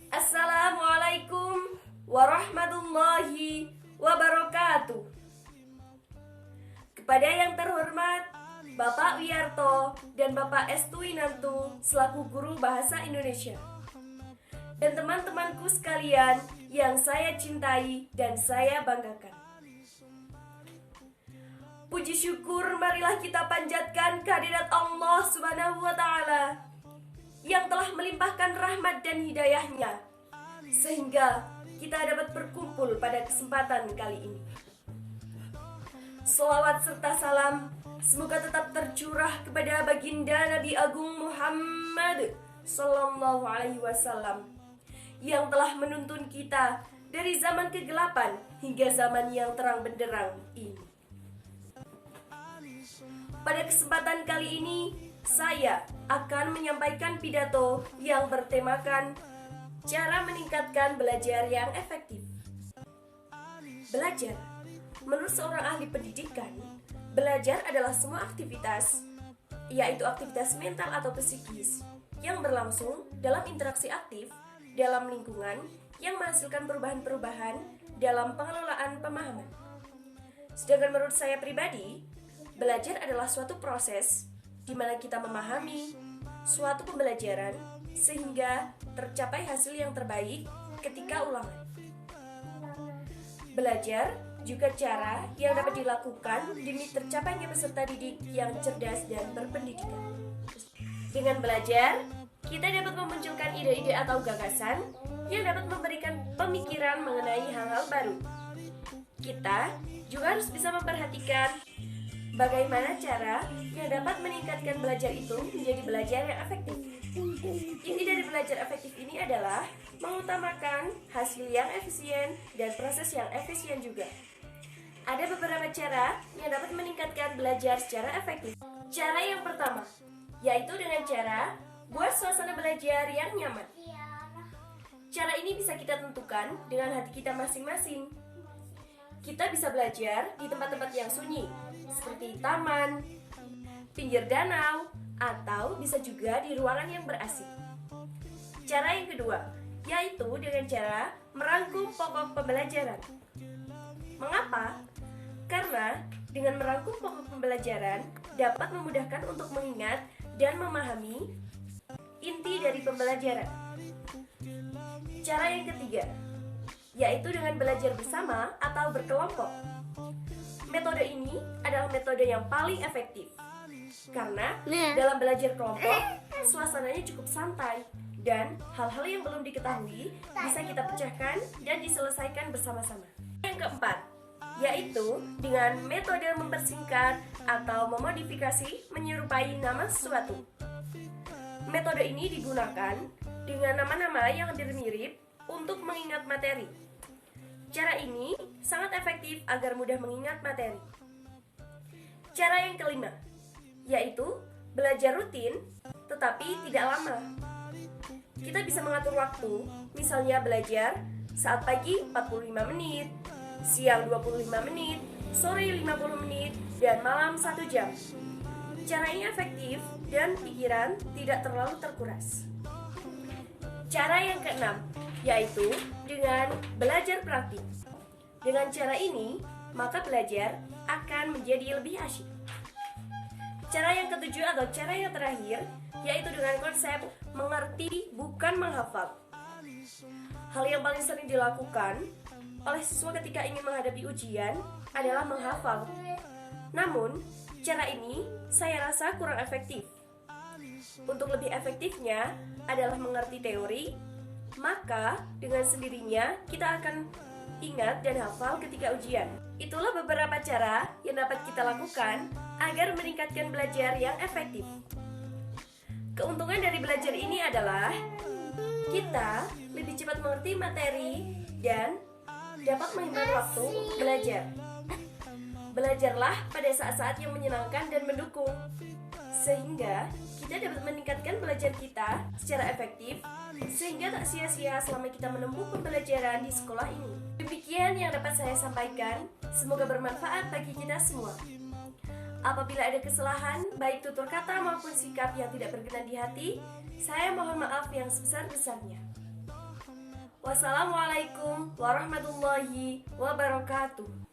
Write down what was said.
Assalamualaikum warahmatullahi wabarakatuh. Kepada yang terhormat Bapak Wiyarto dan Bapak Estuinantu selaku guru bahasa Indonesia, dan teman-temanku sekalian yang saya cintai dan saya banggakan. Puji syukur marilah kita panjatkan kehadirat Allah Subhanahu wa Ta'ala yang telah melimpahkan rahmat dan hidayahnya sehingga kita dapat berkumpul pada kesempatan kali ini. Selawat serta salam semoga tetap tercurah kepada baginda Nabi Agung Muhammad Sallallahu Alaihi Wasallam yang telah menuntun kita dari zaman kegelapan hingga zaman yang terang benderang ini. Pada kesempatan kali ini, saya akan menyampaikan pidato yang bertemakan cara meningkatkan belajar yang efektif. Belajar, menurut seorang ahli pendidikan, belajar adalah semua aktivitas, yaitu aktivitas mental atau psikis, yang berlangsung dalam interaksi aktif dalam lingkungan yang menghasilkan perubahan-perubahan dalam pengelolaan pemahaman. Sedangkan menurut saya pribadi, belajar adalah suatu proses di mana kita memahami suatu pembelajaran sehingga tercapai hasil yang terbaik ketika ulangan. Belajar juga cara yang dapat dilakukan demi tercapainya peserta didik yang cerdas dan berpendidikan. Dengan belajar, kita dapat memunculkan ide-ide atau gagasan yang dapat memberikan pemikiran mengenai hal-hal baru. Kita juga harus bisa memperhatikan bagaimana cara yang dapat meningkatkan belajar itu menjadi belajar yang efektif. Inti dari belajar efektif ini adalah mengutamakan hasil yang efisien dan proses yang efisien juga. Ada beberapa cara yang dapat meningkatkan belajar secara efektif. Cara yang pertama, yaitu dengan cara buat suasana belajar yang nyaman. Cara ini bisa kita tentukan dengan hati kita masing-masing. Kita bisa belajar di tempat-tempat yang sunyi, seperti taman, pinggir danau, atau bisa juga di ruangan yang ber-AC. Cara yang kedua, yaitu dengan cara merangkum pokok pembelajaran. Mengapa? Karena dengan merangkum pokok pembelajaran dapat memudahkan untuk mengingat dan memahami inti dari pembelajaran. Cara yang ketiga, yaitu dengan belajar bersama atau berkelompok. Metode ini adalah metode yang paling efektif karena dalam belajar kelompok, suasananya cukup santai dan hal-hal yang belum diketahui bisa kita pecahkan dan diselesaikan bersama-sama. Yang keempat, yaitu dengan metode mempersingkat atau memodifikasi menyerupai nama sesuatu. Metode ini digunakan dengan nama-nama yang hampir mirip untuk mengingat materi. Cara ini sangat efektif agar mudah mengingat materi. Cara yang kelima, yaitu belajar rutin tetapi tidak lama. Kita bisa mengatur waktu, misalnya belajar saat pagi 45 menit, siang 25 menit, sore 50 menit, dan malam 1 jam. Cara ini efektif dan pikiran tidak terlalu terkuras. Cara yang keenam, yaitu dengan belajar praktik. Dengan cara ini, maka belajar akan menjadi lebih asyik. Cara yang ketujuh atau cara yang terakhir, yaitu dengan konsep mengerti bukan menghafal. Hal yang paling sering dilakukan oleh siswa ketika ingin menghadapi ujian adalah menghafal. Namun, cara ini saya rasa kurang efektif. Untuk lebih efektifnya adalah mengerti teori, maka dengan sendirinya kita akan ingat dan hafal ketika ujian. Itulah beberapa cara yang dapat kita lakukan agar meningkatkan belajar yang efektif. Keuntungan dari belajar ini adalah kita lebih cepat mengerti materi dan dapat menghemat waktu untuk belajar. Belajarlah pada saat-saat yang menyenangkan dan mendukung, sehingga kita dapat meningkatkan belajar kita secara efektif, sehingga tak sia-sia selama kita menempuh pembelajaran di sekolah ini. Demikian yang dapat saya sampaikan, semoga bermanfaat bagi kita semua. Apabila ada kesalahan, baik tutur kata maupun sikap yang tidak berkenan di hati, saya mohon maaf yang sebesar-besarnya. Wassalamualaikum warahmatullahi wabarakatuh.